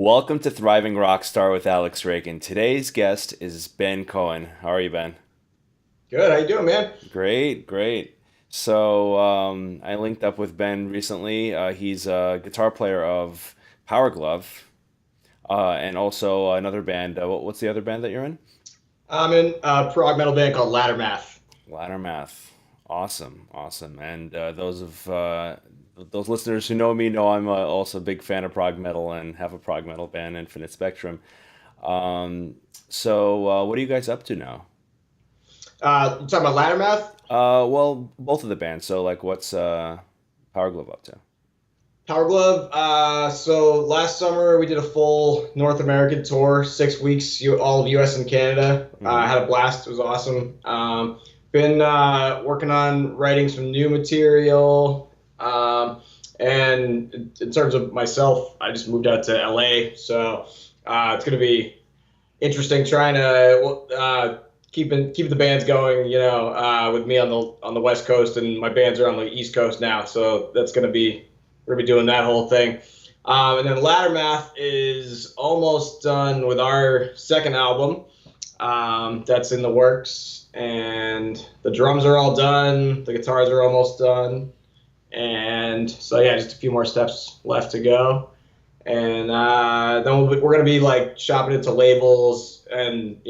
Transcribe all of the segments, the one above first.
Welcome to Thriving Rockstar with Alex Reagan. Today's guest is Ben Cohen. How are you, Ben? Good. How you doing, man? Great, great. So I linked up with Ben recently. He's a guitar player of Powerglove, and also another band. What's the other band that you're in? I'm in a prog metal band called Lattermath. Lattermath. Awesome, awesome. And those listeners who know me know I'm also a big fan of prog metal and have a prog metal band, Infinite Spectrum. Um, what are you guys up to now? You talking about Lattermath? Well, both of the bands. So, like, what's Power Glove up to? Power Glove. So last summer we did a full North American tour, 6 weeks, all of U.S. and Canada. I Hmm. had a blast. It was awesome. Been working on writing some new material. And in terms of myself, I just moved out to LA, so it's gonna be interesting trying to keep the bands going. With me on the West Coast, and my bands are on the East Coast now. So that's gonna be we're gonna be doing that whole thing. And then Ladder Math is almost done with our second album. That's in the works, and the drums are all done. The guitars are almost done, and so yeah, just a few more steps left to go. And then we're gonna be like shopping it to labels, and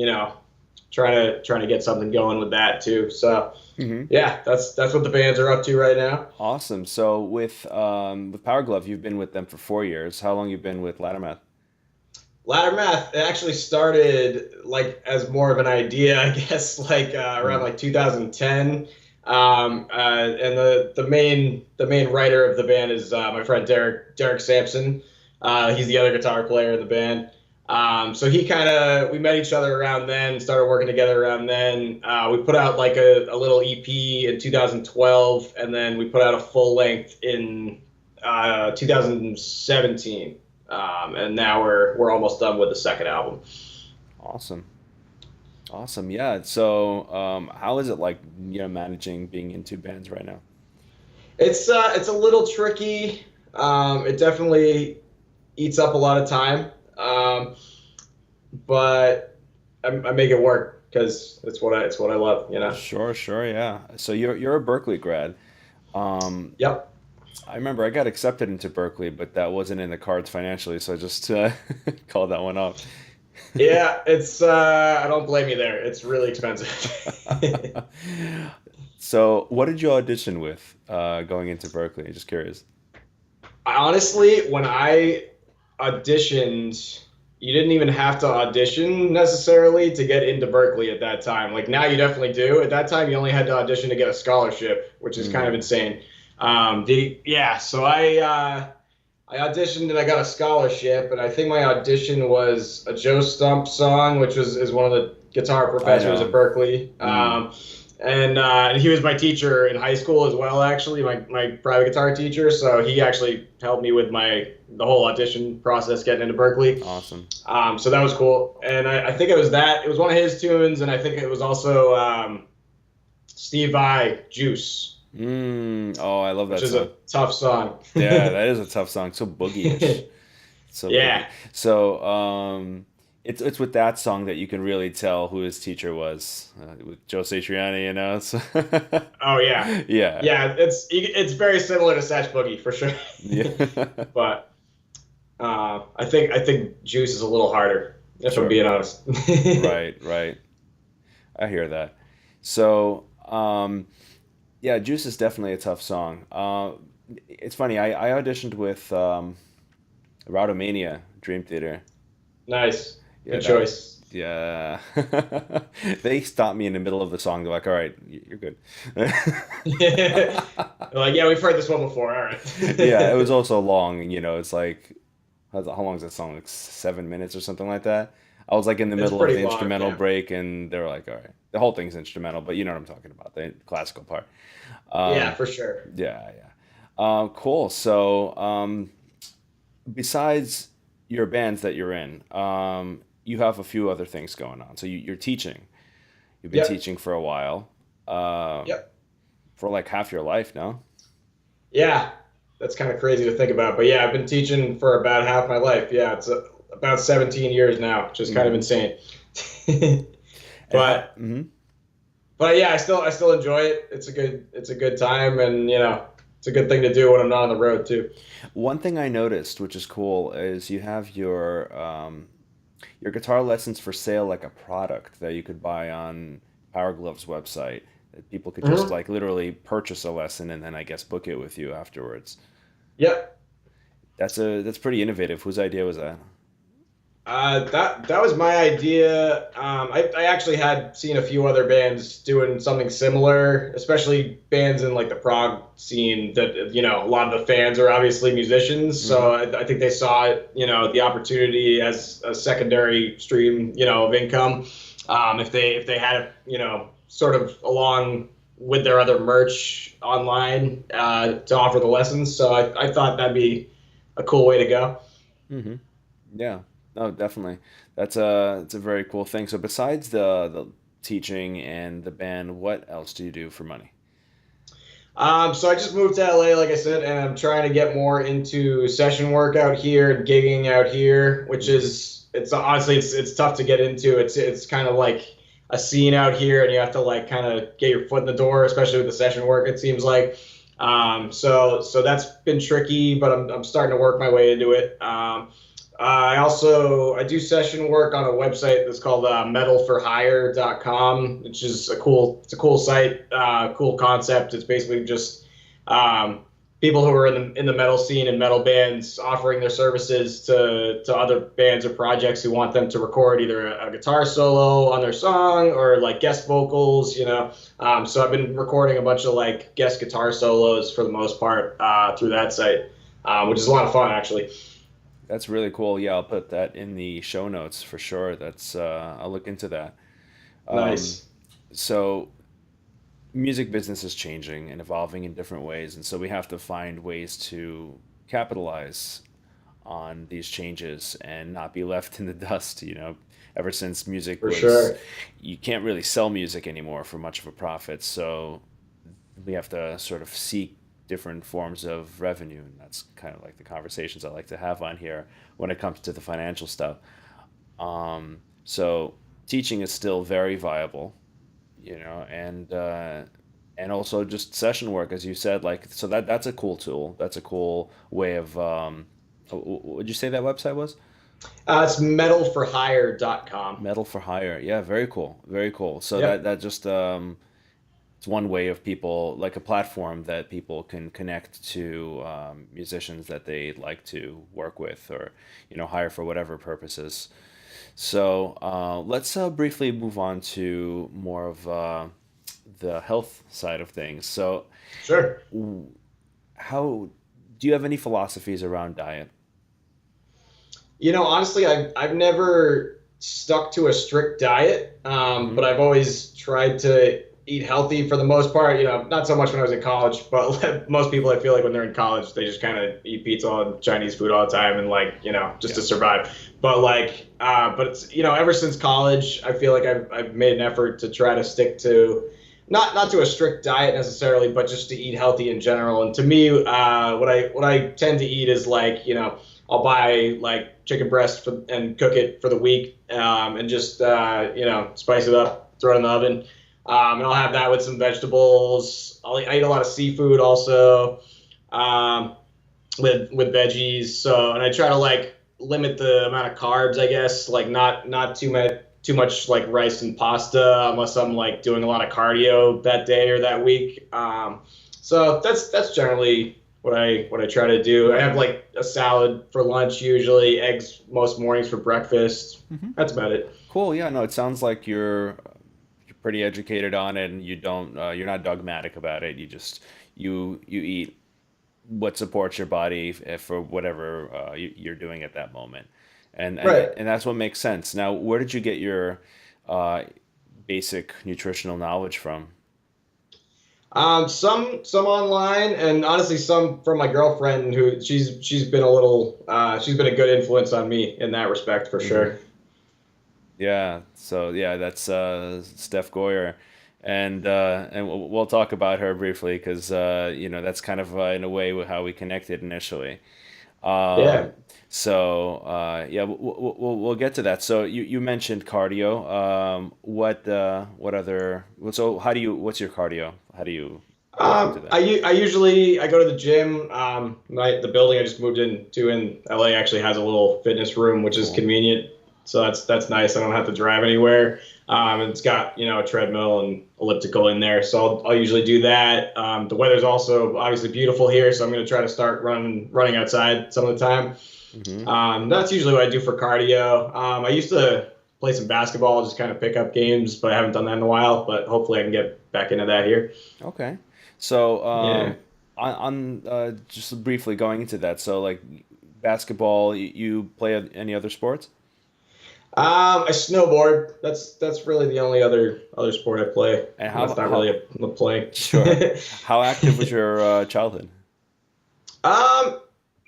trying to get something going with that too. So Hmm. yeah, that's what the bands are up to right now. Awesome. So, with Power Glove, you've been with them for 4 years. How long you been with Lattermath? Ladder math, it actually started like as more of an idea, I guess, like around Mm. like 2010. And the main writer of the band is my friend Derek Sampson. He's the other guitar player in the band. So we met each other around then, started working together around then. We put out like a little EP in 2012, and then we put out a full length in 2017. And now we're almost done with the second album. Awesome. Awesome. Yeah. So, how is it like, managing being in two bands right now? It's a little tricky. It definitely eats up a lot of time, but I make it work because it's what I love. Sure, sure, yeah. So you're a Berkeley grad. Um, Yep. I remember I got accepted into Berkeley, but that wasn't in the cards financially, so I just called that one off. Yeah. It's I don't blame you there. It's really expensive. So, what did you audition with going into Berkeley? Just curious. Honestly, when I auditioned, you didn't even have to audition necessarily to get into Berkeley at that time. Like now, you definitely do. At that time, you only had to audition to get a scholarship, which is kind of Mm. insane. Yeah, so I auditioned and I got a scholarship, and I think my audition was a Joe Stump song, which is one of the guitar I professors at know. Berkeley. Mm. And he was my teacher in high school as well, actually, my private guitar teacher. So he actually helped me with the whole audition process getting into Berkeley. Awesome. So that was cool. And I think it was that. It was one of his tunes, and I think it was also Steve Vai, Juice, Oh, I love which that is song. a tough song. Yeah, that is a tough song. So boogie-ish. So boogie. Yeah. So, it's with that song that you can really tell who his teacher was, with Joe Satriani, you know. So, Oh yeah. yeah, Yeah. It's very similar to Satch Boogie for sure. yeah, But I think Juice is a little harder, if I'm sure. being honest. Right, right. I hear that. So, yeah, Juice is definitely a tough song. It's funny. I auditioned with Routomania Dream Theater. Nice. Yeah, Good that. choice. Yeah. They stopped me in the middle of the song. They're like, "All right, you're good." Like, yeah, we've heard this one before. All Yeah, it was right. also long. It's like how long is that song? Like 7 minutes or something like that. I was like in the It's middle of pretty the long, instrumental yeah. break, and they were like, "All right." The whole thing's instrumental, but you know what I'm talking about, the classical part. Yeah, Um, for sure. yeah, yeah. Cool. So, besides your bands that you're in, you have a few other things going on. So you're teaching. You've been Yep. teaching for a while, uh, Yep. for like half your life now. Yeah. That's kind of crazy to think about. But yeah, I've been teaching for about half my life. Yeah, it's about 17 years now, which is kind of Hmm. insane. And how? but yeah, I still enjoy it. It's a good time, and it's a good thing to do when I'm not on the road too. One thing I noticed, which is cool, is you have your guitar lessons for sale like a product that you could buy on Powerglove's website. That people could just Hmm. like literally purchase a lesson and then I guess book it with you afterwards. Yep. That's pretty innovative. Whose idea was that? That was my idea. I actually had seen a few other bands doing something similar, especially bands in like the prog scene that a lot of the fans are obviously musicians. Hmm. So I think they saw it, the opportunity as a secondary stream, of income. If they had it, sort of along with their other merch online to offer the lessons. So I thought that'd be a cool way to go. Hmm. Yeah. No, definitely. It's a very cool thing. So besides the teaching and the band, what else do you do for money? So I just moved to LA, like I said, and I'm trying to get more into session work out here and gigging out here, which Hmm. is it's honestly it's tough to get into. It's kind of like a scene out here, and you have to like kind of get your foot in the door, especially with the session work. It seems like. So that's been tricky, but I'm starting to work my way into it. I do session work on a website that's called metalforhire.com, which is a cool site, cool concept. It's basically just um, people who are in the metal scene and metal bands offering their services to other bands or projects who want them to record either a guitar solo on their song or like guest vocals. So I've been recording a bunch of like guest guitar solos for the most part through that site, which is a lot of fun actually. That's really cool. Yeah, I'll put that in the show notes for sure. That's I'll look into that. Um, Nice. so music business is changing and evolving in different ways, and so we have to find ways to capitalize on these changes and not be left in the dust. Ever since music For was, sure. you can't really sell music anymore for much of a profit, so we have to sort of seek different forms of revenue, and that's kind of like the conversations I like to have on here when it comes to the financial stuff. So teaching is still very viable, and also just session work, as you said, like so that's a cool tool. That's a cool way of. Would you say that website was? It's metalforhire.com. Metal for Hire. Yeah, very cool, very cool. So that Yep. that just it's one way of people, like a platform that people can connect to musicians that they like to work with or hire for whatever purposes. So let's briefly move on to more of the health side of things. So Sure. how do you have any philosophies around diet? Honestly, I've never stuck to a strict diet, Hmm. but I've always tried to eat healthy for the most part. Not so much when I was in college, but most people I feel like when they're in college, they just kind of eat pizza and Chinese food all the time and like, just Yeah. to survive. But it's, ever since college, I feel like I've made an effort to try to stick to not to a strict diet necessarily, but just to eat healthy in general. And to me, what I tend to eat is like, I'll buy like chicken breast and cook it for the week, and just spice it up, throw it in the oven, and I'll have that with some vegetables. I eat a lot of seafood also, um, with veggies. So and I try to like limit the amount of carbs, I guess, like not too much like rice and pasta unless I'm like doing a lot of cardio that day or that week. So that's generally what I try to do. I have like a salad for lunch usually, eggs most mornings for breakfast. Hmm. That's about it. Cool. Yeah. No, it sounds like you're pretty educated on it, and you're not dogmatic about it. You eat what supports your body for whatever you're doing at that moment, Right. and that's what makes sense. Now, where did you get your uh, basic nutritional knowledge from? Some online, and honestly, some from my girlfriend, who she's been a good influence on me in that respect for Hmm. sure. Yeah. So yeah, that's Steph Goyer, and we'll talk about her briefly because that's kind of in a way how we connected initially. Yeah. Yeah, we'll get to that. So you mentioned cardio. What other? So what's your cardio? How do you work into that? I usually I go to the gym. The building I just moved into in LA actually has a little fitness room, which is Cool. convenient. So that's nice. I don't have to drive anywhere. It's got a treadmill and elliptical in there, so I'll usually do that. The weather's also obviously beautiful here, so I'm going to try to start running outside some of the time. Hmm. That's usually what I do for cardio. I used to play some basketball, just kind of pick up games, but I haven't done that in a while. But hopefully I can get back into that here. Okay. So Yeah. just briefly going into that. So like basketball, you play any other sports? I snowboard. That's really the only other sport I play. And That's not really how a play. sure. How active was your childhood? um,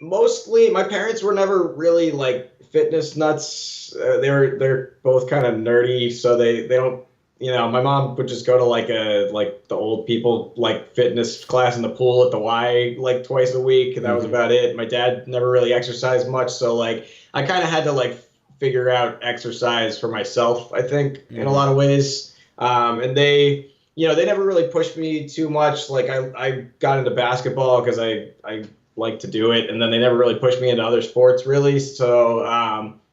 Mostly my parents were never really like fitness nuts. They're both kind of nerdy, so they don't. My mom would just go to like the old people like fitness class in the pool at the Y like twice a week, and that was Hmm. about it. My dad never really exercised much, so like I kind of had to like figure out exercise for myself. I think in a Hmm. lot of ways, and they never really pushed me too much. Like I got into basketball because I like to do it, and then they never really pushed me into other sports really. So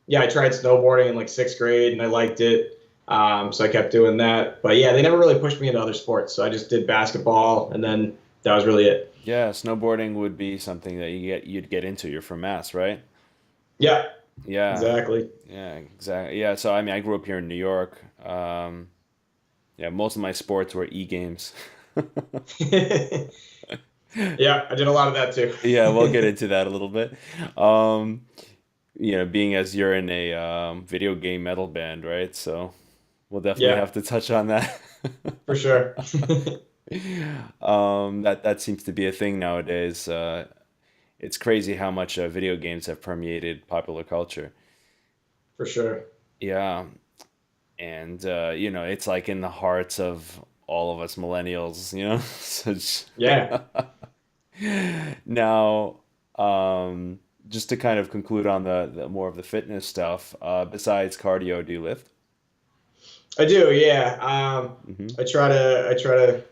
yeah, I tried snowboarding in like sixth grade, and I liked it. So I kept doing that. But yeah, they never really pushed me into other sports. So I just did basketball, and then that was really it. Yeah, snowboarding would be something that you'd get into. You're from Mass, right? Yeah, Yeah. exactly. Yeah, exactly. Yeah, so I mean, I grew up here in New York. Yeah, most of my sports were e-games. Yeah, I did a lot of that too. Yeah, we'll get into that a little bit. Um, being as you're in a video game metal band, right? So we'll definitely Yeah, have to touch on that. for sure. That seems to be a thing nowadays. It's crazy how much video games have permeated popular culture. For sure. Yeah, and it's like in the hearts of all of us millennials, So Yeah. now, just to kind of conclude on the more of the fitness stuff, besides cardio, do you lift? I do, yeah. Hmm. I try to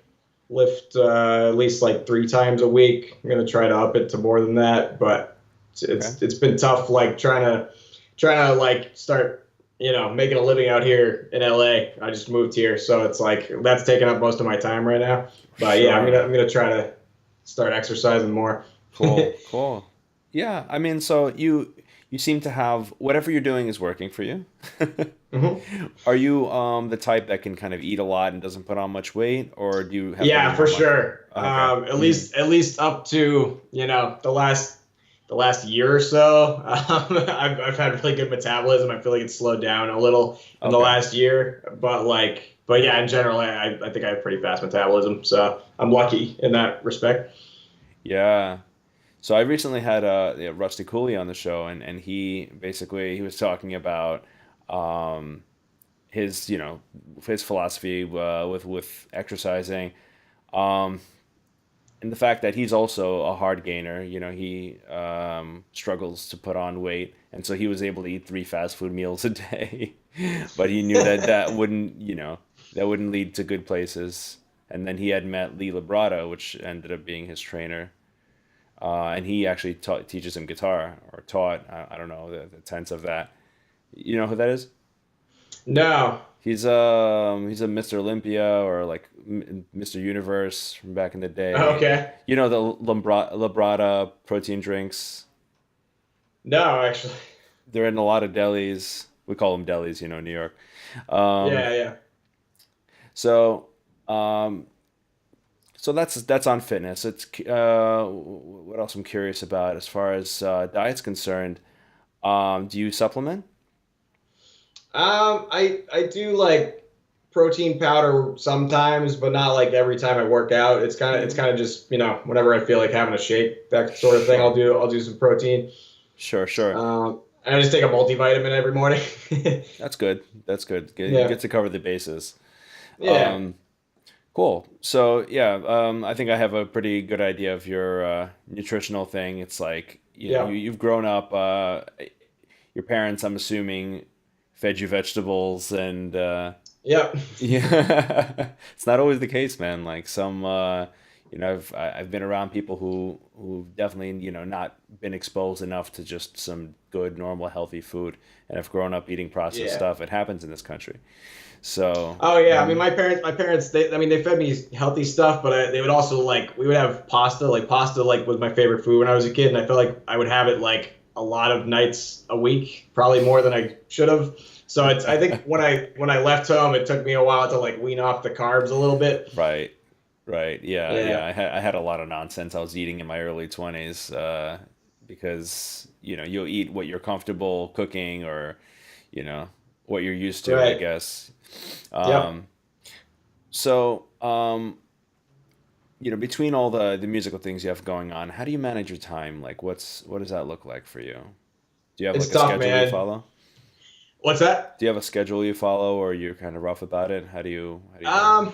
lift at least like 3 times a week. I'm gonna try to up it to more than that, but it's Okay. it's, it's been tough like trying to like start making a living out here in LA. I just moved here, so it's like that's taking up most of my time right now. But yeah, I'm gonna Sure. I'm gonna try to start exercising more. Cool. Cool. Yeah, I mean, so you seem to have whatever you're doing is working for you. Mhm. Are you the type that can kind of eat a lot and doesn't put on much weight, or do you have to be Yeah, more for mindful? sure. Okay. At least up to the last year or so, I've had really good metabolism. I feel like it's slowed down a little in the Okay. last year, but yeah, in general, I think I have pretty fast metabolism, so I'm lucky in that respect. Yeah. So I recently had Rusty Cooley on the show, and he was talking about um, his philosophy with exercising, um, and the fact that he's also a hard gainer. He struggles to put on weight, and so he was able to eat 3 fast food meals a day, but he knew that wouldn't lead to good places. And then he had met Lee Labrada, which ended up being his trainer, and he actually teaches him guitar or taught. I don't know the tense of that. You know who that is? No. He's a Mr. Olympia or like Mr. Universe from back in the day. Okay. You know the Labrada protein drinks. No, actually. They're in a lot of delis. We call them delis, in New York. Um, Yeah, yeah. so um, so that's on fitness. It's what else I'm curious about as far as diet's concerned. Do you supplement? I do like protein powder sometimes, but not like every time I work out. It's Hmm. kind of just whenever I feel like having a shake, that sort of thing. I'll Sure, do I'll do some protein. sure, sure. And I just take a multivitamin every morning. That's good. That's good. Good. You Yeah, get to cover the bases. yeah, Um, Cool. So yeah, I think I have a pretty good idea of your nutritional thing. It's like, Yeah. you've grown up. Your parents, I'm assuming, fed you vegetables, and Yep. yeah, it's not always the case, man. Like some, I've been around people who've definitely, not been exposed enough to just some good, normal, healthy food, and have grown up eating processed Yeah. stuff. It happens in this country. So, Oh yeah, I mean mhm. my parents, they, I mean, they fed me healthy stuff, but they would also like, we would have pasta, like pasta, like was my favorite food when I was a kid, and I felt like I would have it like a lot of nights a week, probably more than I should have. So I think when I left home, it took me a while to like wean off the carbs a little bit. Right, right. Yeah, yeah. Yeah, I had a lot of nonsense I was eating in my early 20s, because, you'll eat what you're comfortable cooking, or, you know, what you're used to, I right. guess. Yep. Um, so, between all the musical things you have going on, how do you manage your time? Like, what does that look like for you? Do you have It's like a tough, schedule you man. follow? What's that? Do you have a schedule you follow, or you're kind of rough about it? How do you do it? Um,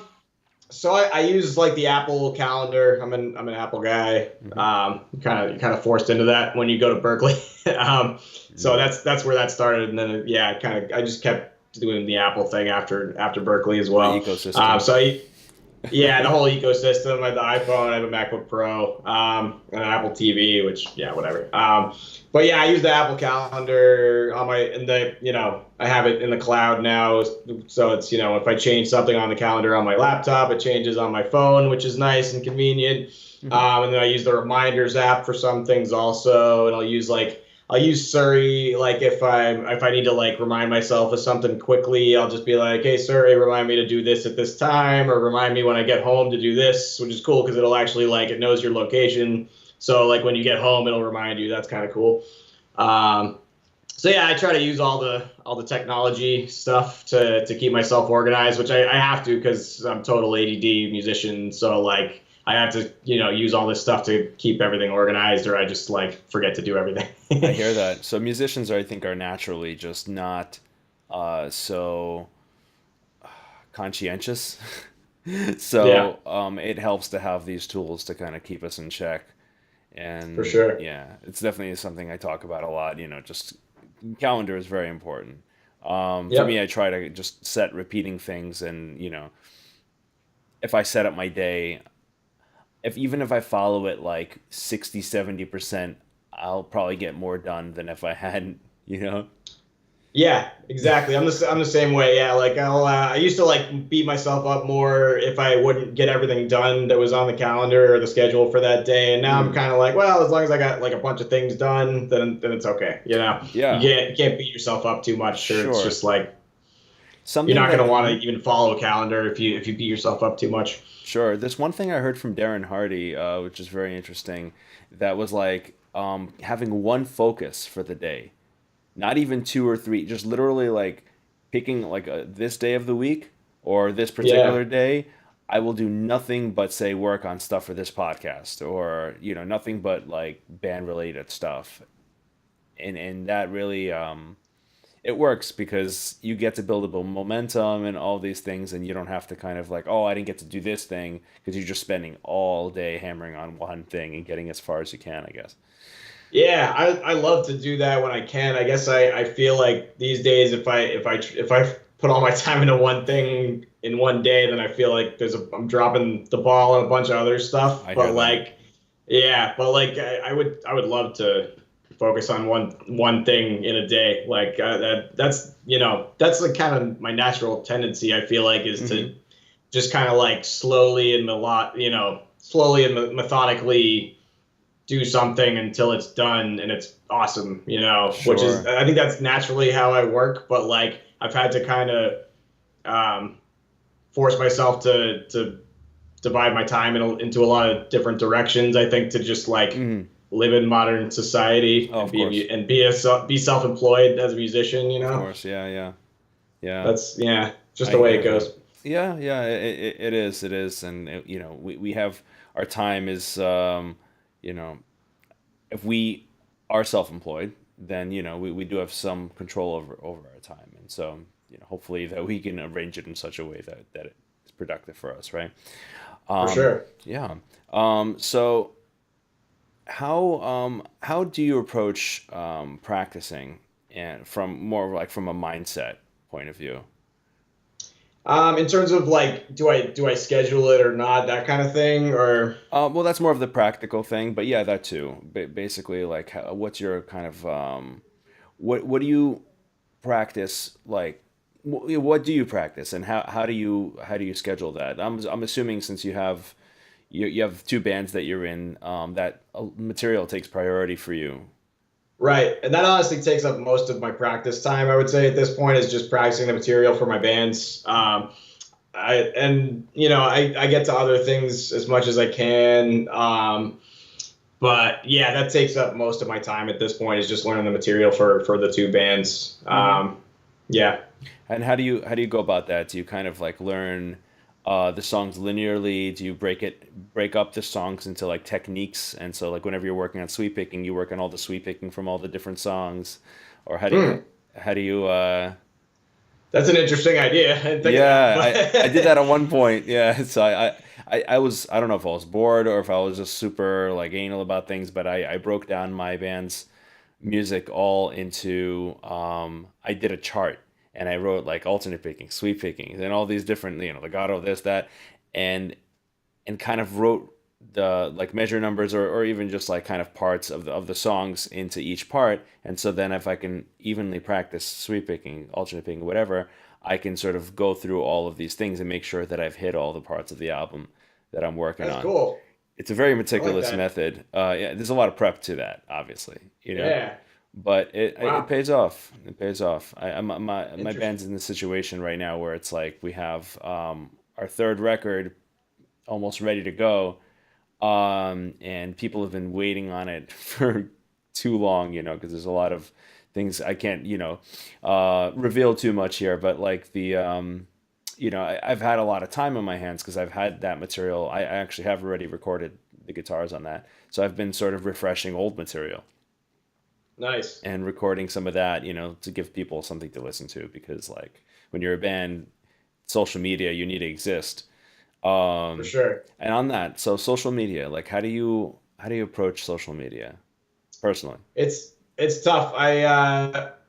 So I use like the Apple Calendar. I'm an Apple guy. Hmm. Kind of forced into that when you go to Berkeley. So Yeah, that's where that started, and then yeah, I just kept doing the Apple thing after Berkeley as the well. ecosystem. Yeah, the whole ecosystem. I have the iPhone, I have a MacBook Pro, and an Apple TV, which yeah, whatever. But yeah, I use the Apple Calendar on my in the I have it in the cloud now, so it's if I change something on the calendar on my laptop, it changes on my phone, which is nice and convenient. Hmm. And then I use the reminders app for some things also, and I'll use Surrey like if I need to like remind myself of something quickly, I'll just be like, "Hey Surrey, remind me to do this at this time, or remind me when I get home to do this," which is cool because it'll actually like it knows your location. So like when you get home, it'll remind you. That's kind of cool. Um, so yeah, I try to use all the technology stuff to keep myself organized, which I have to because I'm total ADD musician. So like I have to use all this stuff to keep everything organized, or I just like forget to do everything. I hear that. So musicians, I think, are naturally just not so conscientious. Yeah, So it helps to have these tools to kind of keep us in check. for And sure. yeah, it's definitely something I talk about a lot. Just calendar is very important. For me, Yep. I try to just set repeating things, and if I set up my day, if even if I follow it like 60, 70%, I'll probably get more done than if I hadn't, you know? Yeah, exactly. I'm the same way. Yeah, like I used to like beat myself up more if I wouldn't get everything done that was on the calendar or the schedule for that day. And now I'm Mm, kind of like, well, as long as I got like a bunch of things done, then it's okay. You yeah, can't beat yourself up too much, or it's sure. just like you're Something not that, gonna want to mhm, even follow a calendar if you beat yourself up too much. sure. There's one thing I heard from Darren Hardy, which is very interesting, that was like having one focus for the day, not even two or three, just literally like picking like this day of the week or this Yeah. particular day. I will do nothing but say work on stuff for this podcast, or nothing but like band related stuff, and that really it works because you get to build up a momentum and all these things, and you don't have to kind of like, oh, I didn't get to do this thing, because you're just spending all day hammering on one thing and getting as far as you can, I guess. Yeah, I love to do that when I can. I guess I feel like these days if I put all my time into one thing in one day, then I feel like I'm dropping the ball on a bunch of other stuff. I hear But that. like yeah, but like I would love to focus on one thing in a day. Like that's like kind of my natural tendency. I feel like is Hmm. to just kind of like slowly and methodically do something until it's done and it's awesome, which is, Sure. I think that's naturally how I work, but like I've had to kind of um, force myself to divide my time into a lot of different directions. I think to just like Hmm. live in modern society Oh, and of course. be self-employed as a musician, Of course. Yeah, yeah. Yeah. that's yeah, just I the way it hear that. goes. Yeah, yeah, it is, it is, and we have our time is, you know, if we are self-employed, then we do have some control over our time, and so hopefully that we can arrange it in such a way that it's productive for us, right? For sure. Yeah. So how do you approach practicing and from more like from a mindset point of view? In terms of like, do I schedule it or not, that kind of thing, or Well, that's more of the practical thing, but yeah, that too. Basically, like, what's your kind of what do you practice like? What do you practice, and how do you schedule that? I'm assuming since you have two bands that you're in, that material takes priority for you. right? And that honestly takes up most of my practice time. I would say at this point is just practicing the material for my bands. I get to other things as much as I can. But yeah, that takes up most of my time at this point is just learning the material for the two bands. Hmm. Yeah. And how do you go about that? Do you kind of like learn the songs linearly? Do you break up the songs into like techniques? And so like whenever you're working on sweep picking, you work on all the sweep picking from all the different songs, or Hmm. how do you That's an interesting idea. I didn't think of that, yeah, I did that but at one point. Yeah, so I was I don't know if I was bored or if I was just super like anal about things, but I broke down my band's music all into I did a chart and I wrote like alternate picking, sweep picking, and all these different legato this that and kind of wrote the like measure numbers or even just like kind of parts of the songs into each part. And so then if I can evenly practice sweep picking, alternate picking, whatever, I can sort of go through all of these things and make sure that I've hit all the parts of the album that I'm working that's on. cool. It's a very I like meticulous that. method. Yeah, there's a lot of prep to that, obviously, Yeah. but it Wow. pays off. It pays off. My Interesting. band's in the situation right now where it's like we have our third record almost ready to go, and people have been waiting on it for too long, because there's a lot of things I can't, reveal too much here, but like I've had a lot of time on my hands because I've had that material. I actually have already recorded the guitars on that, so I've been sort of refreshing old material Nice. and recording some of that, to give people something to listen to because like when you're a band, social media, you need to exist. For Um, sure. and on that, so social media, like how do you approach social media personally? It's tough.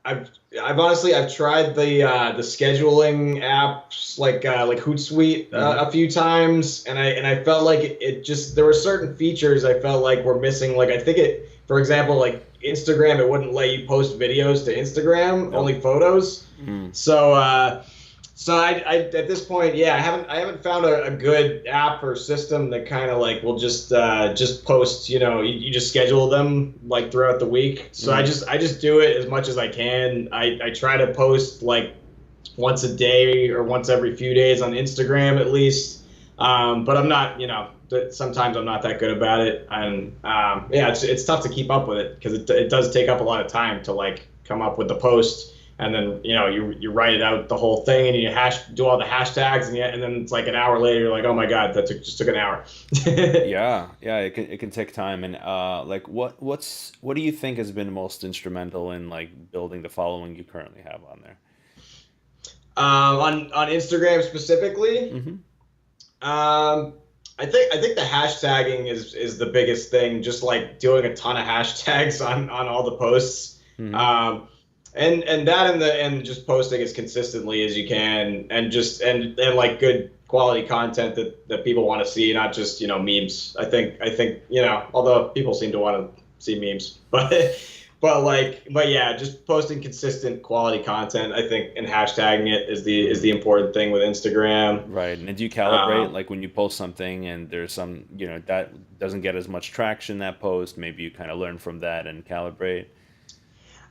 I've honestly I've tried the scheduling apps like Hootsuite Hmm. a few times, and I felt like it just there were certain features I felt like were missing. Like I think it, for example, like Instagram, it wouldn't let you post videos to Instagram, Nope. only photos. Mm. So I at this point, yeah, I haven't found a good app or system that kind of like will just post, you just schedule them like throughout the week. So I Hmm. just I just do it as much as I can. I try to post like once a day or once every few days on Instagram at least. But I'm not, sometimes I'm not that good about it, and yeah, it's tough to keep up with it because it does take up a lot of time to like come up with the post, and then you write it out the whole thing, and you do all the hashtags, and then it's like an hour later, you're like, oh my god, just took an hour. Yeah, yeah, it can take time. And like what do you think has been most instrumental in like building the following you currently have on there? On Instagram specifically, Hmm. um, I think the hashtagging is the biggest thing. Just like doing a ton of hashtags on all the posts, Hmm. um, and that and just posting as consistently as you can, and just and like good quality content that people want to see, not just memes. I think although people seem to want to see memes, but yeah, just posting consistent quality content. I think and hashtagging it is the important thing with Instagram. Right. And do you calibrate Um, like when you post something and there's some, that doesn't get as much traction that post, maybe you kind of learn from that and calibrate.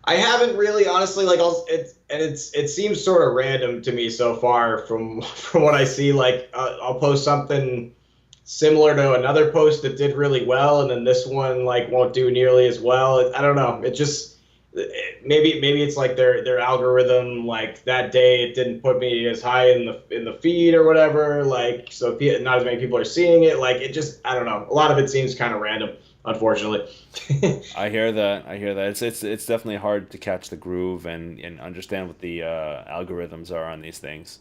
I haven't really, honestly, like it seems sort of random to me so far from from what I see. Like I'll post something similar to another post that did really well, and then this one like won't do nearly as well. I don't know. Maybe it's like their algorithm like that day it didn't put me as high in the feed or whatever. Like so, not as many people are seeing it. Like it just I don't know. A lot of it seems kind of random, unfortunately. I hear that. I hear that. It's definitely hard to catch the groove and understand what the algorithms are on these things.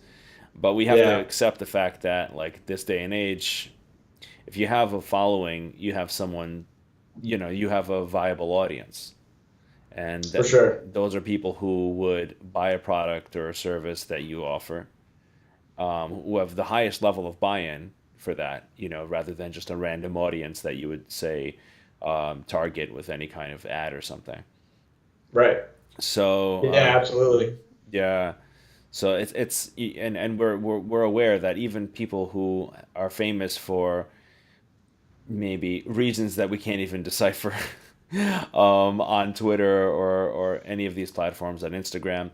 But we have to Yeah, accept the fact that, like, this day and age, if you have a following, you have someone, you have a viable audience. And for sure. those are people who would buy a product or a service that you offer, who have the highest level of buy-in for that, rather than just a random audience that you would say target with any kind of ad or something. Right. So Yeah, absolutely. yeah, so and we're aware that even people who are famous for maybe reasons that we can't even decipher on Twitter or any of these platforms on Instagram,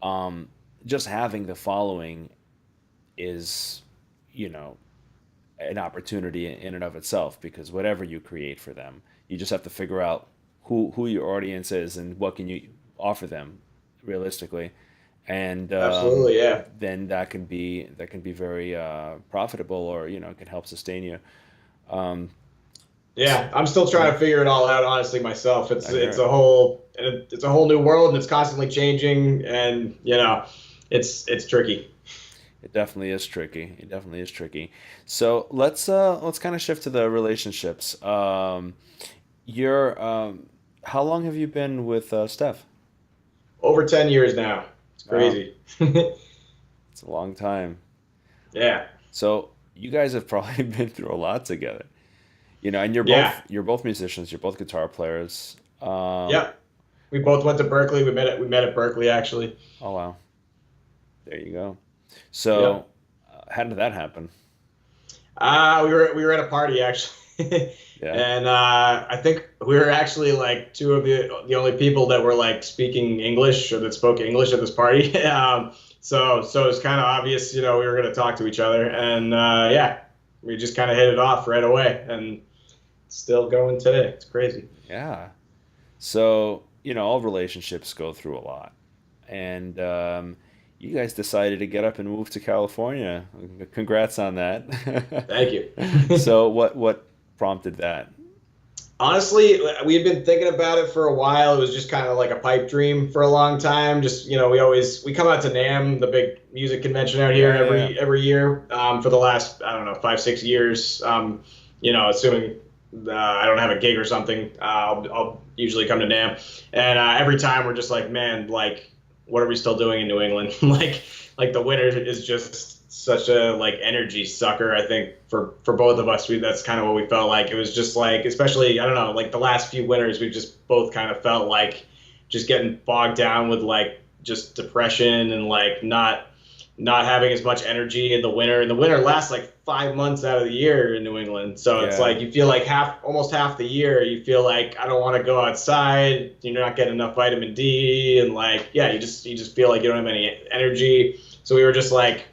um, just having the following is, you know, an opportunity in and of itself, because whatever you create for them, you just have to figure out who your audience is and what can you offer them realistically, and Absolutely. Yeah. then that can be very profitable, or it can help sustain you. Um, Yeah, I'm still trying yeah, to figure it all out, honestly, myself. It's I hear it's it. a whole it's a whole new world, and it's constantly changing, and it's tricky. It definitely is tricky. It definitely is tricky. So let's kind of shift to the relationships. You're how long have you been with Steph? Over 10 years now. It's Wow, crazy. it's a long time. Yeah. So you guys have probably been through a lot together. And you're Yeah. both musicians. You're both guitar players. Yeah. We both went to Berkeley. We met at Berkeley, actually. Oh wow, there you go. So Yep. how did that happen? We were at a party, actually. Yeah. And I think we were actually like two of the only people that were like speaking English or that spoke English at this party. So it's kind of obvious, we were going to talk to each other, and yeah, we just kind of hit it off right away, and it's still going today. It's crazy. Yeah. So, all relationships go through a lot. And you guys decided to get up and move to California. Congrats on that. Thank you. So, what prompted that? Honestly, we had been thinking about it for a while. It was just kind of like a pipe dream for a long time. Just we come out to NAMM, the big music convention out here Yeah, yeah, yeah. every year, for the last, I don't know, 5 6 years. Assuming I don't have a gig or something, I'll usually come to NAMM, and every time we're just like, man, like, what are we still doing in New England? like the winter is just such a like energy sucker. I think for both of us, that's kind of what we felt like. It was just like, especially, I don't know, like the last few winters, we just both kind of felt like just getting bogged down with like just depression, and like not having as much energy in the winter. And the winter lasts like 5 months out of the year in New England. So it's Yeah. like you feel like almost half the year, you feel like I don't want to go outside. You're not getting enough vitamin D, and like, yeah, you just feel like you don't have any energy. So we were just like,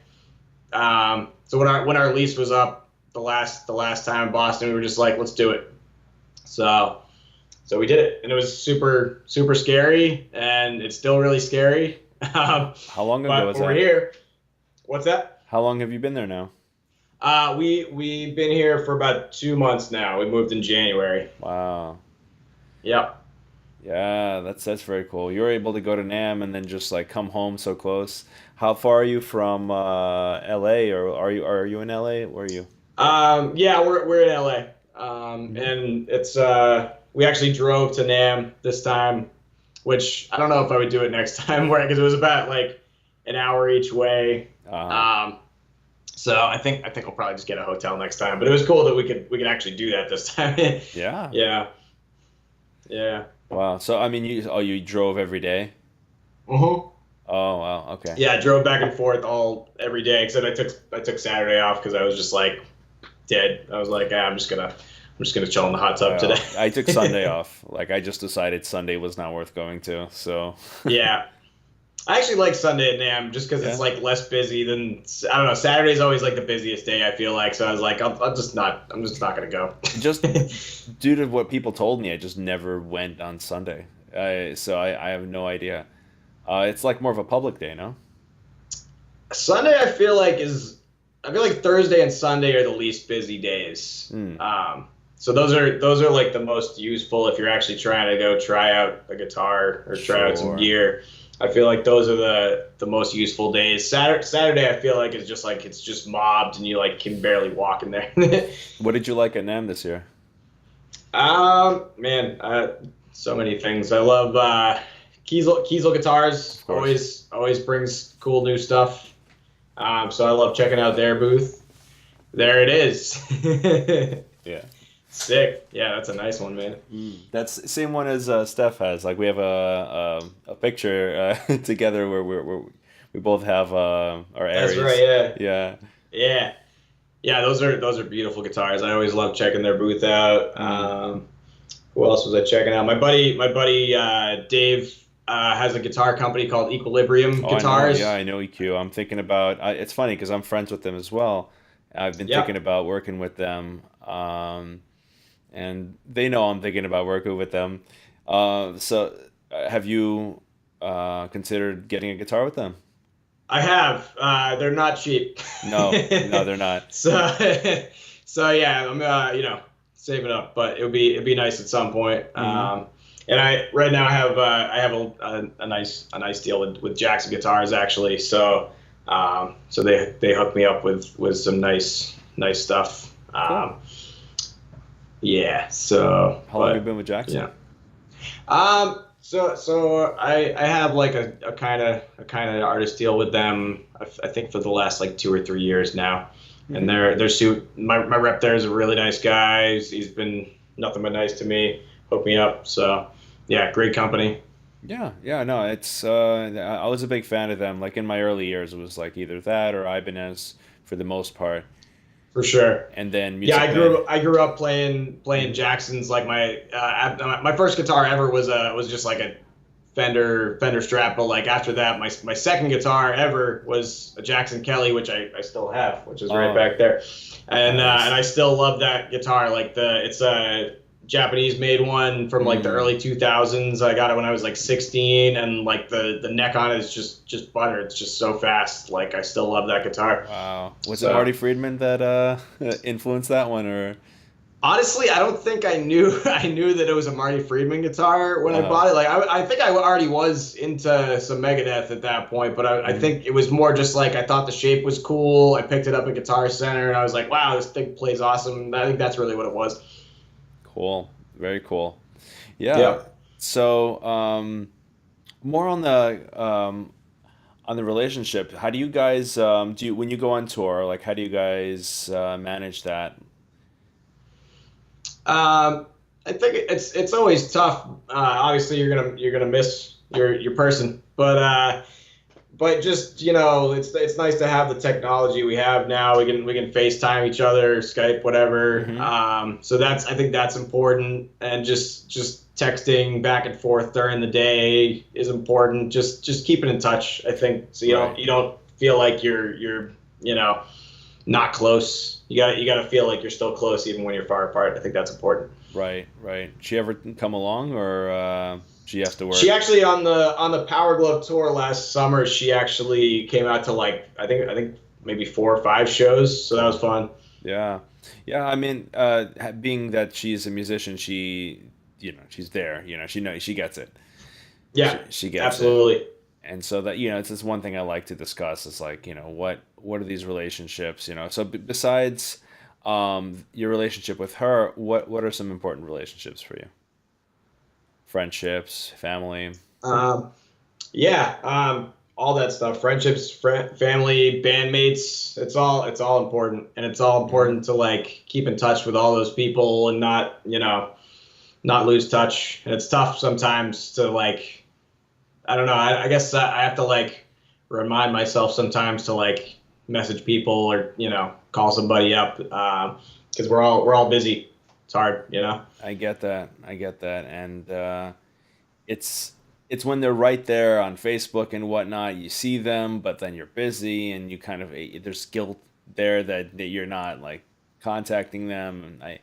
so when our lease was up the last time in Boston, we were just like, let's do it. So so we did it, and it was super super scary, and it's still really scary. How long ago But was we're that? here. What's that? How long have you been there now? We've been here for about 2 months now. We moved in January. Wow. Yep. Yeah, that's very cool. You were able to go to NAMM and then just like come home so close. How far are you from LA, or are you in LA? Where are you? Yeah, we're in LA. Hmm. And it's we actually drove to NAMM this time, which I don't know if I would do it next time, where because it was about like an hour each way. Uh, Um, so I think we'll probably just get a hotel next time. But it was cool that we could actually do that this time. yeah. Yeah, yeah. Wow. So I mean, you drove every day? Hmm. Oh wow. Okay. Yeah, I drove back and forth all every day, except I took Saturday off because I was just like dead. I was like, I'm just gonna chill in the hot tub today. Well, I took Sunday off. Like I just decided Sunday was not worth going to. So Yeah, I actually like Sunday at NAMM just because it's yeah. like less busy than, I don't know. Saturday's always like the busiest day, I feel like. So I was like, I'm just not gonna go. Just due to what people told me, I just never went on Sunday. So I have no idea. It's like more of a public day, no? Sunday, I feel like Thursday and Sunday are the least busy days. Hmm. So those are like the most useful if you're actually trying to go try out a guitar or try out some Sure. gear. I feel like those are the most useful days. Saturday I feel like is just like it's just mobbed and you like can barely walk in there. What did you like at NAMM this year? Man, so many things. I love Kiesel guitars. Of course. Always brings cool new stuff. So I love checking out their booth. There it is. Yeah. Sick. Yeah, that's a nice one, man. That's the same one as Steph has. Like we have a picture together where we both have our That's right. Aries. Yeah. Yeah. Yeah. Yeah, those are beautiful guitars. I always love checking their booth out. Mm. Who else was I checking out? My buddy Dave has a guitar company called Equilibrium Oh, I know. Yeah, Guitars. I know EQ. I'm thinking about. It's funny because I'm friends with them as well. I've been thinking Yep. about working with them, and they know I'm thinking about working with them. Have you considered getting a guitar with them? I have. They're not cheap. No, no, they're not. So so yeah, I'm saving up, but it'd be nice at some point. Hmm. And I right now I have a nice deal with Jackson Guitars actually. So they hooked me up with some nice stuff. Cool. Yeah. So How long have you but been with Jackson? yeah. So I have like a kind of artist deal with them. I think for the last like 2 or 3 years now, and Hmm. my rep there is a really nice guy. He's been nothing but nice to me, hooked me up. So yeah, great company Yeah, yeah, no, it's I was a big fan of them. Like in my early years, it was like either that or Ibanez for the most part, for sure. and then Yeah, Music Man. I grew up playing Mhm. Jacksons. Like my first guitar ever was just like a Fender Strat. But like after that, my second guitar ever was a Jackson Kelly, which I still have, which is right Oh, back there, and nice. I still love that guitar. Like it's a Japanese made one from like the Mm, early 2000s. I got it when I was like 16, and like the neck on it is just butter. It's just so fast. Like I still love that guitar. wow. Was it So. Marty Friedman that influenced that one, or Honestly, I don't think I knew I knew that it was a Marty Friedman guitar when I uh, bought it. Like I think I already was into some Megadeth at that point, but I mhm. think it was more just like I thought the shape was cool. I picked it up at Guitar Center and I was like, wow, this thing plays awesome. I think that's really what it was. Cool, very cool. Yeah. Yep. So, more on the relationship. How do you guys do you when you go on tour? Like, how do you guys manage that? Um, I think it's always tough. Obviously, you're gonna miss your person, but just it's nice to have the technology we have now. We can FaceTime each other, Skype, whatever. Hmm. So I think that's important, and just texting back and forth during the day is important. Just keeping in touch, I think, so Right. you don't feel like you're you know not close. You gotta feel like you're still close even when you're far apart. I think that's important. Right, right. She ever come along, or she has to She work? actually on the Power Glove tour last summer. She actually came out to like I think maybe 4 or 5 shows. So that was Cool. fun. Yeah, yeah. I mean, being that she's a musician, she's there. She knows she gets it. Yeah, She gets it. absolutely. And so that it's just one thing I like to discuss is like what are these relationships? So besides your relationship with her, what are some important relationships for you? Friendships, family. Um, yeah, all that stuff, friendships, family, bandmates. It's all important, and it's all Hmm. important to like keep in touch with all those people and not lose touch. And it's tough sometimes to like I don't know. I guess I have to like remind myself sometimes to like message people or call somebody up because we're all busy. It's hard. I get that. I get that. And it's it's when they're right there on Facebook and whatnot. You see them, but then you're busy, and you kind of there's guilt there that you're not like contacting them. And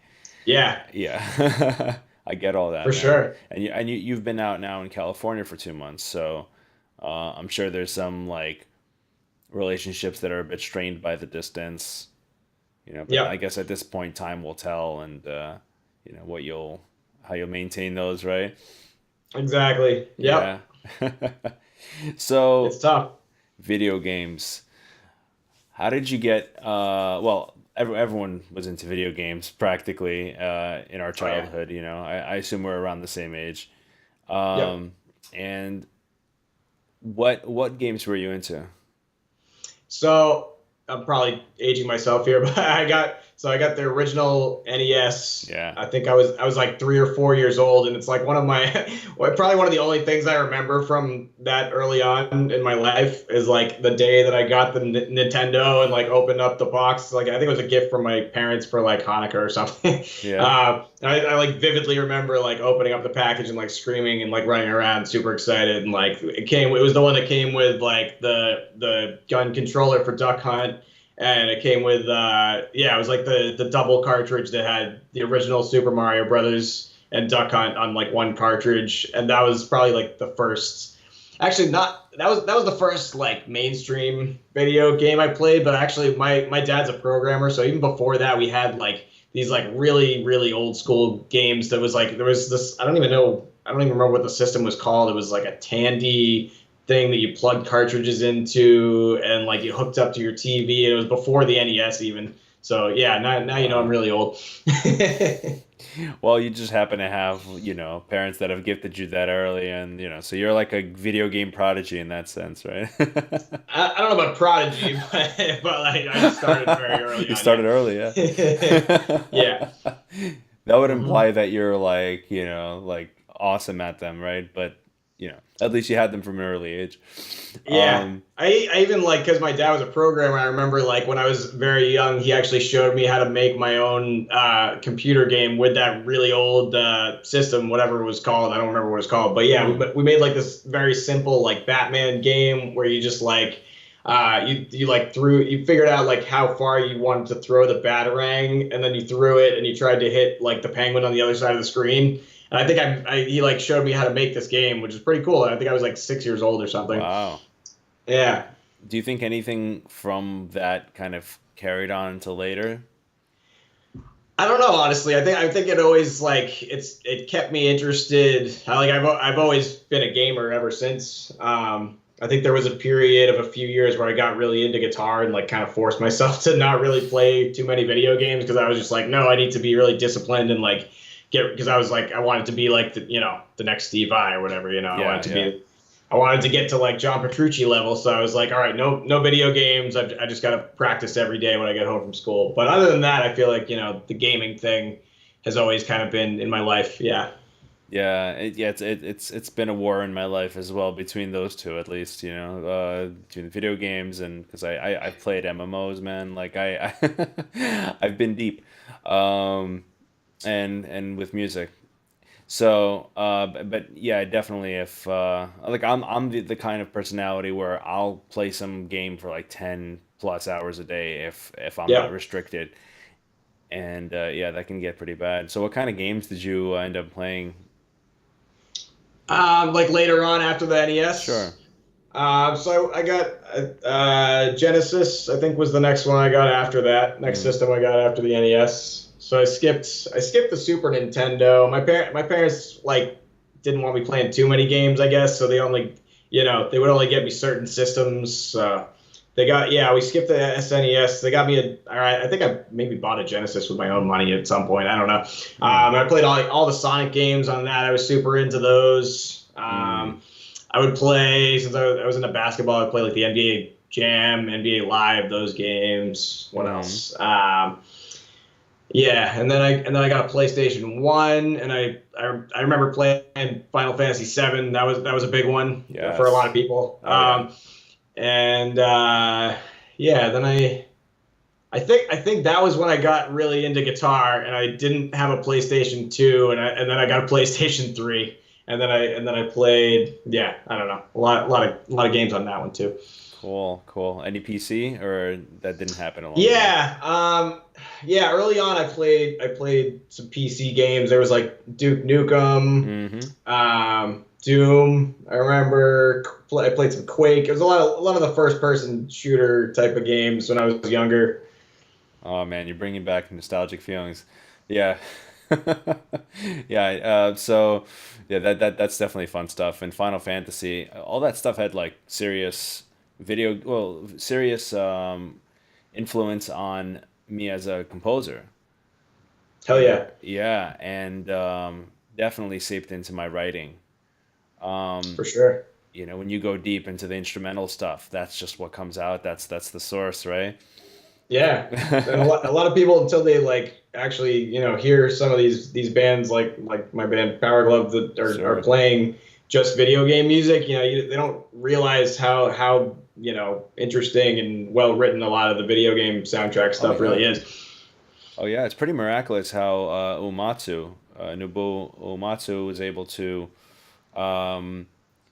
Yeah, yeah, I get all for that, man. sure. And you've been out now in California for 2 months, so I'm sure there's some like relationships that are a bit strained by the distance. But I Yep, guess at this point, time will tell, and what you'll how you'll maintain those, right? exactly. Yep. Yeah. So, It's tough. video games. How did you get? Well, everyone was into video games practically in our Oh yeah. childhood. I assume we're around the same age. Yep. And what games were you into? So I'm probably aging myself here, but I got the original NES. Yeah. I think I was like 3 or 4 years old, and it's like one of my well, probably one of the only things I remember from that early on in my life is like the day that I got the Nintendo and like opened up the box. Like I think it was a gift from my parents for like Hanukkah or something. Yeah. I like vividly remember like opening up the package and like screaming and like running around super excited and like it was the one that came with like the gun controller for Duck Hunt, and it came with yeah, it was like the double cartridge that had the original Super Mario Brothers and Duck Hunt on like one cartridge, and that was probably like the first. Actually, not that was the first like mainstream video game I played, but actually my dad's a programmer, so even before that we had like these like really old school games that was like there was this I don't even remember what the system was called. It was like a Tandy thing that you plugged cartridges into and like you hooked up to your TV. It was before the NES even. So yeah, now you know I'm Wow. really old. Well, you just happen to have, parents that have gifted you that early, and so you're like a video game prodigy in that sense, right? I don't know about prodigy, but like I just started very early You on. started early, yeah. Yeah. Yeah. That would Hmm. imply that you're like, like awesome at them, right? But, at least you had them from an early age. Yeah. Um, I even like because my dad was a programmer. I remember like when I was very young, he actually showed me how to make my own computer game with that really old system, whatever it was called. I don't remember what it's called, but yeah, hmm. we made like this very simple like Batman game where you just like you like threw you figured out like how far you wanted to throw the batarang, and then you threw it and you tried to hit like the penguin on the other side of the screen. And I think he like showed me how to make this game, which is pretty cool. And I think I was like 6 years old or something. Wow. Yeah. Do you think anything from that kind of carried on to later? I don't know, honestly. I think it always like it kept me interested. I've always been a gamer ever since. I think there was a period of a few years where I got really into guitar and like kind of forced myself to not really play too many video games because I was just like, no, I need to be really disciplined and like get because I was like I wanted to be like the next Steve Vai or whatever. I wanted Yeah, to yeah. be I wanted to get to like John Petrucci level, so I was like, all right, no video games. I just got to practice every day when I get home from school. But other than that, I feel like the gaming thing has always kind of been in my life. Yeah. Yeah, it's been a war in my life as well between those two at least, between the video games and because I've played MMOs, man, like I've been deep, um, and with music. So, but yeah, definitely if like I'm the kind of personality where I'll play some game for like 10 plus hours a day if I'm not Yep. restricted, and yeah, that can get pretty bad. So, what kind of games did you end up playing? Like later on after the NES. Sure. So I got Genesis. I think was the next one I got after that. Next Mm, system I got after the NES. So I skipped the Super Nintendo. My parents like didn't want me playing too many games, I guess. So they only they would only get me certain systems. They got we skipped the SNES. They got me all right. I think I maybe bought a Genesis with my own money at some point. I don't know. mm, I played all the Sonic games on that. I was super into those. mm, I would play since I was into basketball. I'd play like the NBA Jam, NBA Live, those games. What mm. else? Yeah, and then I got a PlayStation One, and I remember playing Final Fantasy VII. That was a big one for a lot of Yes. people. Oh yeah. And yeah, then I think that was when I got really into guitar, and I didn't have a PlayStation 2, and then I got a PlayStation 3, and then I played I don't know a lot of games on that one too. Cool, cool. Any PC or that didn't happen along the way? Yeah, yeah. Early on, I played some PC games. There was like Duke Nukem, Mm-hmm. Doom. I remember I played some Quake. It was a lot of the first person shooter type of games when I was younger. Oh man, you're bringing back nostalgic feelings. Yeah. Yeah, so yeah, that's definitely fun stuff. And Final Fantasy, all that stuff had like serious serious influence on me as a composer. Hell yeah, Yeah, and definitely seeped into my writing. for sure. When you go deep into the instrumental stuff, that's just what comes out. That's the source, right? Yeah, and a lot of people until they like actually hear some of these bands like my band Powerglove that are Sure. playing just video game music. They don't realize how interesting and well written a lot of the video game soundtrack Oh stuff yeah. really is. Oh yeah, it's pretty miraculous how Nobuo Uematsu was able to um,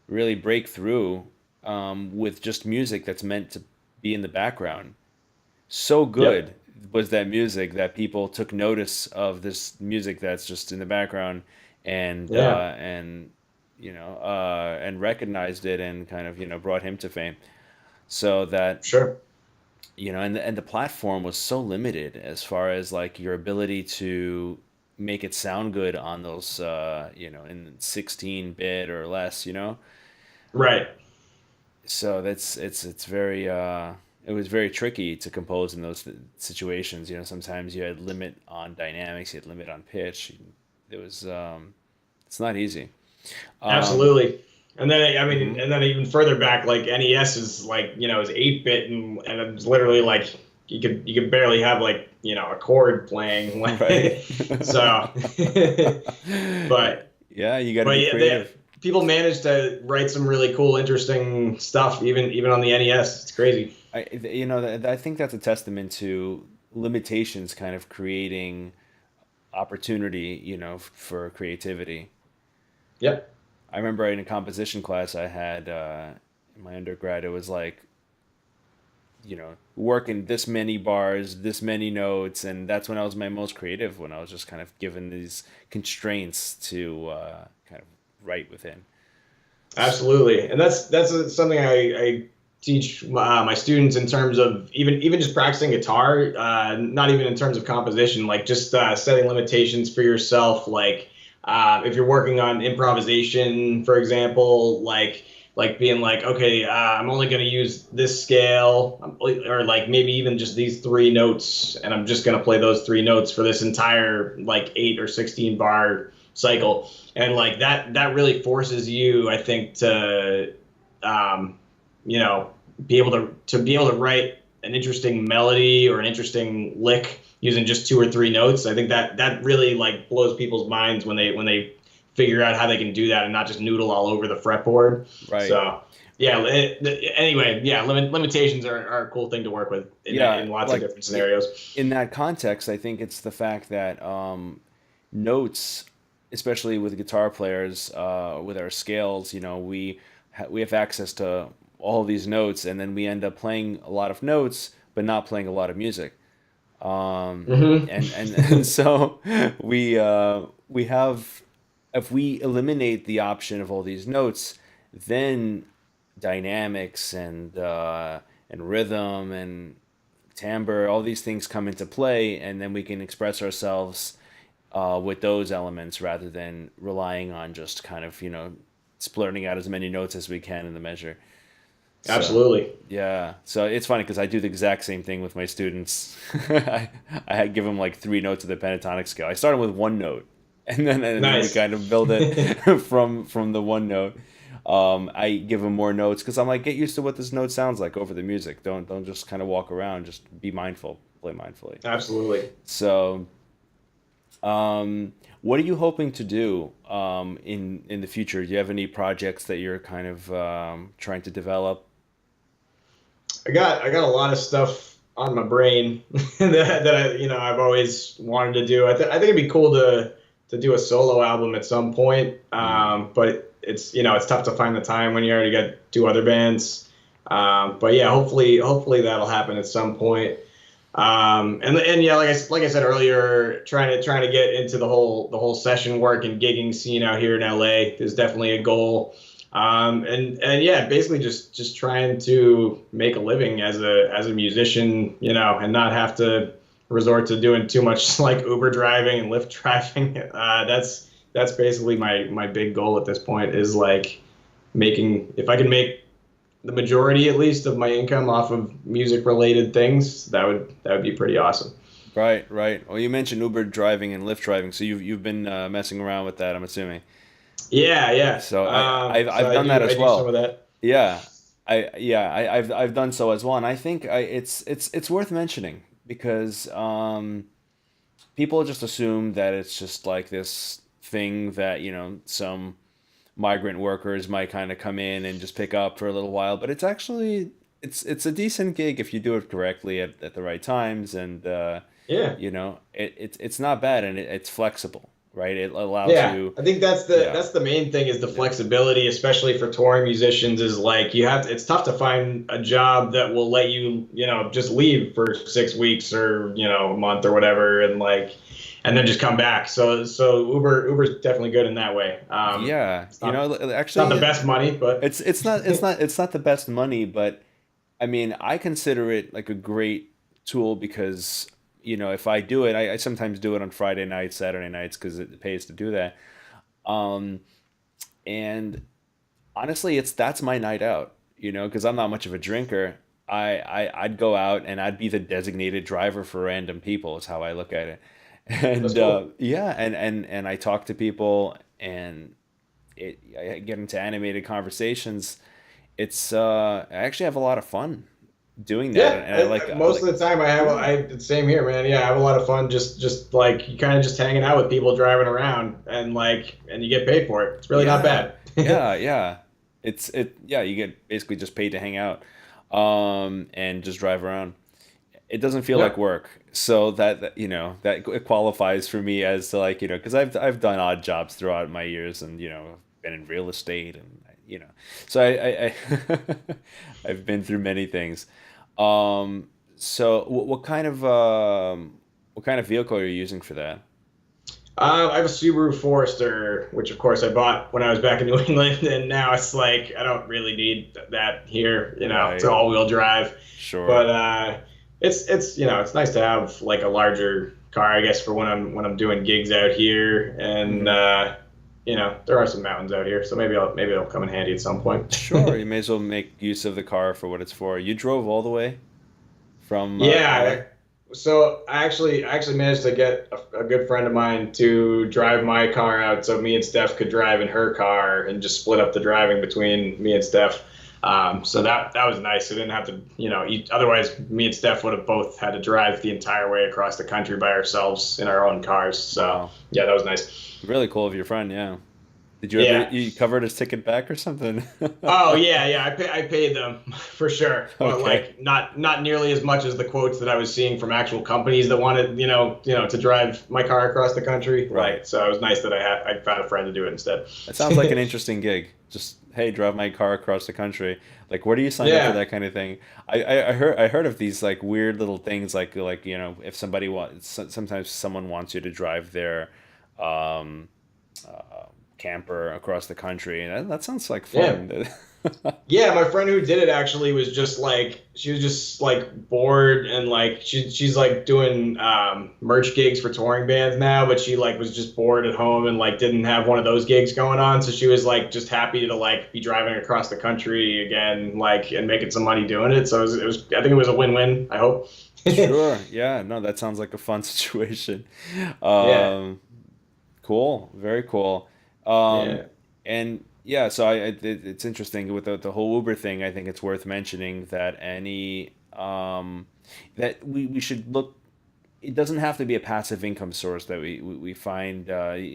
really break through with just music that's meant to be in the background. So Yep. good was that music that people took notice of this music that's just in the background and Yeah. and recognized it and kind of brought him to fame. So that Sure. and the platform was so limited as far as like your ability to make it sound good on those in 16-bit or less. Right. So it's very it was very tricky to compose in those situations. Sometimes you had limit on dynamics, you had limit on pitch. It was it's not easy. um Absolutely. And then I mean, mhm. and then even further back, like NES is like is 8-bit, and it's literally like you could barely have like a chord playing. Right. So, but Yeah, you got to but be yeah, creative. people managed to write some really cool, interesting stuff, even on the NES. It's crazy. I think that's a testament to limitations kind of creating opportunity, for creativity. Yep. I remember in a composition class I had in my undergrad, it was like, working this many bars, this many notes, and that's when I was my most creative, when I was just kind of given these constraints to kind of write within. S- Absolutely, and that's something I teach my students in terms of even just practicing guitar. Not even in terms of composition, like just setting limitations for yourself. Like if you're working on improvisation, for example, like being like, okay, I'm only going to use this scale, or like maybe even just these three notes, and I'm just going to play those three notes for this entire like 8 or 16 bar cycle, and like that really forces you, I think, to um, you know be able to write an interesting melody or an interesting lick using just two or three notes. I think that really like blows people's minds when they figure out how they can do that and not just noodle all over the fretboard. right. So yeah, anyway, yeah, limitations are a cool thing to work with Yeah, in lots of like different scenarios. in that context, I think it's the fact that notes, especially with guitar players, with our scales, we have access to all these notes, and then we end up playing a lot of notes, but not playing a lot of music. And Hmm. so we have, if we eliminate the option of all these notes, then dynamics and rhythm and timbre, all these things come into play, and then we can express ourselves with those elements rather than relying on just kind of splurting out as many notes as we can in the measure. So Absolutely. yeah, so it's funny because I do the exact same thing with my students. I give them like three notes of the pentatonic scale. I start them with one note, and then we Nice. kind of build it from the one note. I give them more notes because I'm like, get used to what this note sounds like over the music. Don't just kind of walk around. Just be mindful, play mindfully. Absolutely. So, what are you hoping to do in the future? Do you have any projects that you're kind of trying to develop? I got a lot of stuff on my brain that I've always wanted to do. I think it'd be cool to do a solo album at some point. Mm, But it's tough to find the time when you already got two other bands. But yeah, hopefully that'll happen at some point. And yeah, like I said earlier, trying to get into the whole session work and gigging scene out here in LA is definitely a goal. And yeah, basically just trying to make a living as a musician, and not have to resort to doing too much like Uber driving and Lyft driving. That's basically my big goal at this point is like making, if I can make the majority at least of my income off of music related things, that would be pretty awesome. Right, right. Well, you mentioned Uber driving and Lyft driving, so you've been messing around with that, I'm assuming. Yeah, yeah. So I've done that I as do some of well. that. Yeah, I've done so as well, and I think it's worth mentioning because people just assume that it's just like this thing that some migrant workers might kind of come in and just pick up for a little while, but it's actually it's a decent gig if you do it correctly at the right times, and Yeah. it's not bad, and it's flexible, right? It allows Yeah, you, I think yeah, that's the main thing is the yeah, flexibility, especially for touring musicians, is like it's tough to find a job that will let you, just leave for 6 weeks or, a month or whatever and then just come back. So Uber's definitely good in that way. yeah. It's not the Actually, best money, but it's not the best money, but I mean, I consider it like a great tool because, if I do it, I sometimes do it on Friday nights, Saturday nights because it pays to do that. Um, and honestly, that's my night out, because I'm not much of a drinker. I'd go out and I'd be the designated driver for random people, is how I look at it. that's And cool. yeah, and I talk to people and I get into animated conversations. I actually have a lot of fun doing that, Yeah, and I most like, of the time yeah, same here, man. Yeah, I have a lot of fun just like you kind of just hanging out with people driving around and you get paid for it. It's really not yeah, bad. yeah. Yeah, you get basically just paid to hang out, and just drive around. It doesn't feel like Yeah. work, so that it qualifies for me as to, like, because I've done odd jobs throughout my years, and been in real estate, and so I've been through many things. So what kind of vehicle are you using for that? I have a Subaru Forester, which of course I bought when I was back in New England, and now it's like I don't really need that here. It's Right. all-wheel drive, but Sure. it's nice to have like a larger car, I guess, for when I'm doing gigs out here, and Hmm. there are some mountains out here, so maybe it'll come in handy at some point. Sure. You may as well make use of the car for what it's for. You drove all the way from Yeah. LA? So I actually managed to get a good friend of mine to drive my car out, so me and Steph could drive in her car and just split up the driving between me and Steph. So that was nice. I didn't have to, otherwise me and Steph would have both had to drive the entire way across the country by ourselves in our own cars. So Wow. yeah, that was nice. Really cool of your friend, yeah. Did you ever Yeah. you covered his ticket back or something? Oh yeah, yeah. I paid them for sure, but Okay. like not nearly as much as the quotes that I was seeing from actual companies that wanted to drive my car across the country. Right. Like so, it was nice that I found a friend to do it instead. That sounds like an interesting gig. Just, hey, drive my car across the country. Like, where do you sign up for Yeah. that kind of thing? I heard of these like weird little things, like if somebody wants, sometimes someone wants you to drive their um camper across the country. That sounds like Yeah. fun. Yeah, my friend who did it actually was just like she was just like bored and like she's like doing merch gigs for touring bands now, but she like was just bored at home and like didn't have one of those gigs going on, so she was like just happy to like be driving across the country again, like and making some money doing it. So it was I think it was a win-win, I hope. Sure. Yeah. No, that sounds like a fun situation. Yeah. Um, Cool, very cool. Um, Yeah. and yeah, so it's interesting with the whole Uber thing. I think it's worth mentioning that that we should look. It doesn't have to be a passive income source that we find.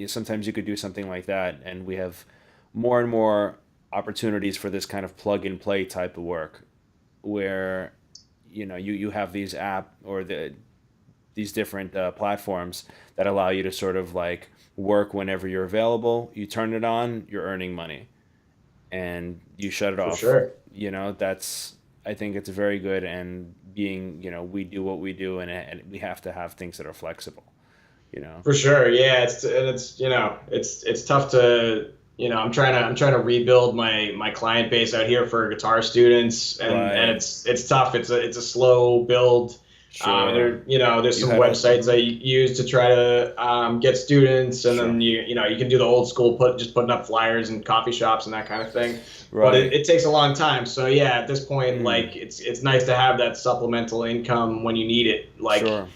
Sometimes you could do something like that, and we have more and more opportunities for this kind of plug and play type of work, where you have these these different platforms that allow you to sort of like work whenever you're available. You turn it on, you're earning money, and you shut it For off. sure. That's, I think it's very good. And being, we do what we do, and we have to have things that are flexible. You know. For sure, yeah. It's it's tough to I'm trying to rebuild my client base out here for guitar students, and Right. it's tough. It's a slow build. Sure. There's You some had a websites I use to try to get students, and sure. then you can do the old school just putting up flyers in coffee shops and that kind of thing. But it, Right. it takes a long time. So yeah, at this point, Mm, like it's nice to have that supplemental income when you need it. sure.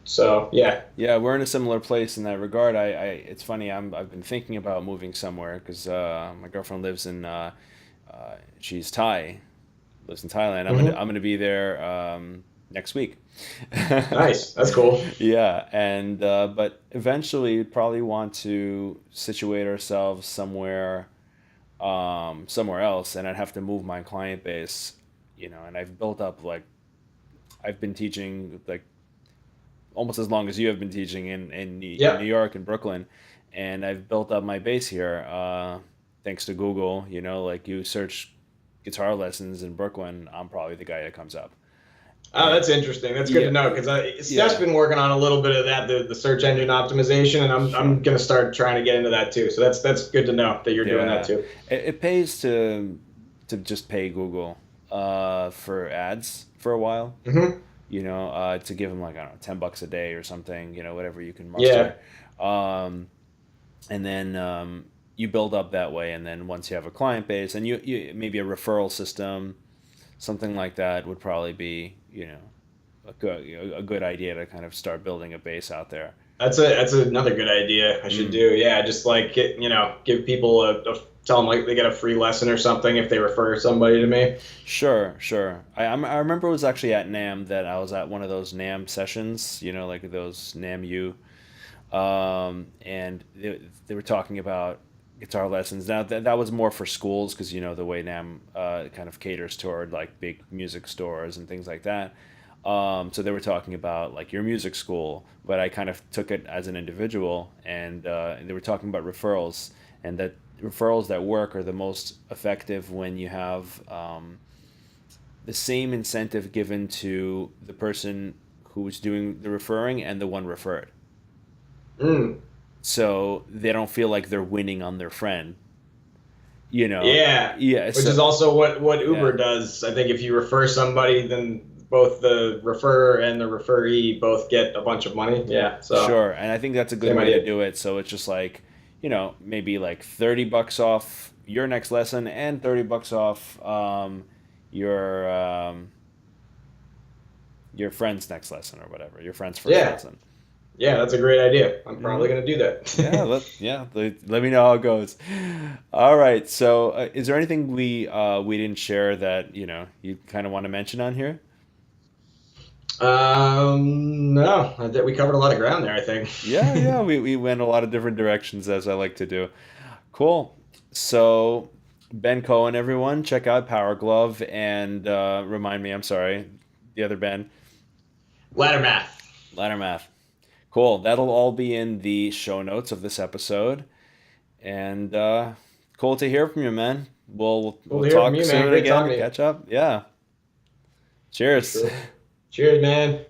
So yeah. Yeah, we're in a similar place in that regard. It's funny. I've been thinking about moving somewhere because my girlfriend lives in, she's Thai, lives in Thailand. Hmm. I'm gonna be there next week. Nice. That's cool. Yeah, and but eventually we'd probably want to situate ourselves somewhere else, and I'd have to move my client base, and I've built up like I've been teaching like almost as long as you have been teaching in New Yep. York and Brooklyn, and I've built up my base here thanks to Google. Like you search guitar lessons in Brooklyn, I'm probably the guy that comes up. Oh, And that's interesting. That's good yeah, to know because Steph's yeah, been working on a little bit of that, the search engine optimization, and I'm sure, gonna start trying to get into that too. So that's good to know that you're doing that yeah. too. It pays to just pay Google for ads for a while. Hmm. To give them like I don't know, $10 a day or something. Whatever you can Yeah. muster. Um, and then you build up that way, and then once you have a client base and you maybe a referral system, something like that would probably be a good idea to kind of start building a base out there. That's another good idea I should Mm. do. Yeah, just like give people tell them like they get a free lesson or something if they refer somebody to me. Sure, sure. I remember it was actually at NAMM that I was at one of those NAMM sessions, like those NAMM and they were talking about guitar lessons. Now that was more for schools because the way NAMM kind of caters toward like big music stores and things like that. So they were talking about like your music school, but I kind of took it as an individual, and they were talking about referrals, and that referrals that work are the most effective when you have the same incentive given to the person who is doing the referring and the one referred. Mm. So they don't feel like they're winning on their friend. Yeah, Yeah. which So is also what Uber yeah, does. I think if you refer somebody, then both the referrer and the referee both get a bunch of money. Yeah, so sure. And I think that's a good same way to idea. do it. So it's just like, maybe like $30 off your next lesson and $30 off your your friend's next lesson or whatever, your friend's first Yeah, lesson. yeah, that's a great idea. I'm Hmm. probably gonna do Yeah, that. let me know how it goes. All right. So, is there anything we didn't share that you kind of want to mention on here? No, we covered a lot of ground there, I think. Yeah, yeah. We went a lot of different directions as I like to do. Cool. So, Ben Cohen, everyone, check out Power Glove and remind me. I'm sorry, the other Ben, Lattermath. Lattermath. Cool. That'll all be in the show notes of this episode. And cool to hear from you, man. Cool We'll to hear from talk you, man. soon Great again. talking to you. Catch up. Yeah. For Cheers. sure. Cheers, man.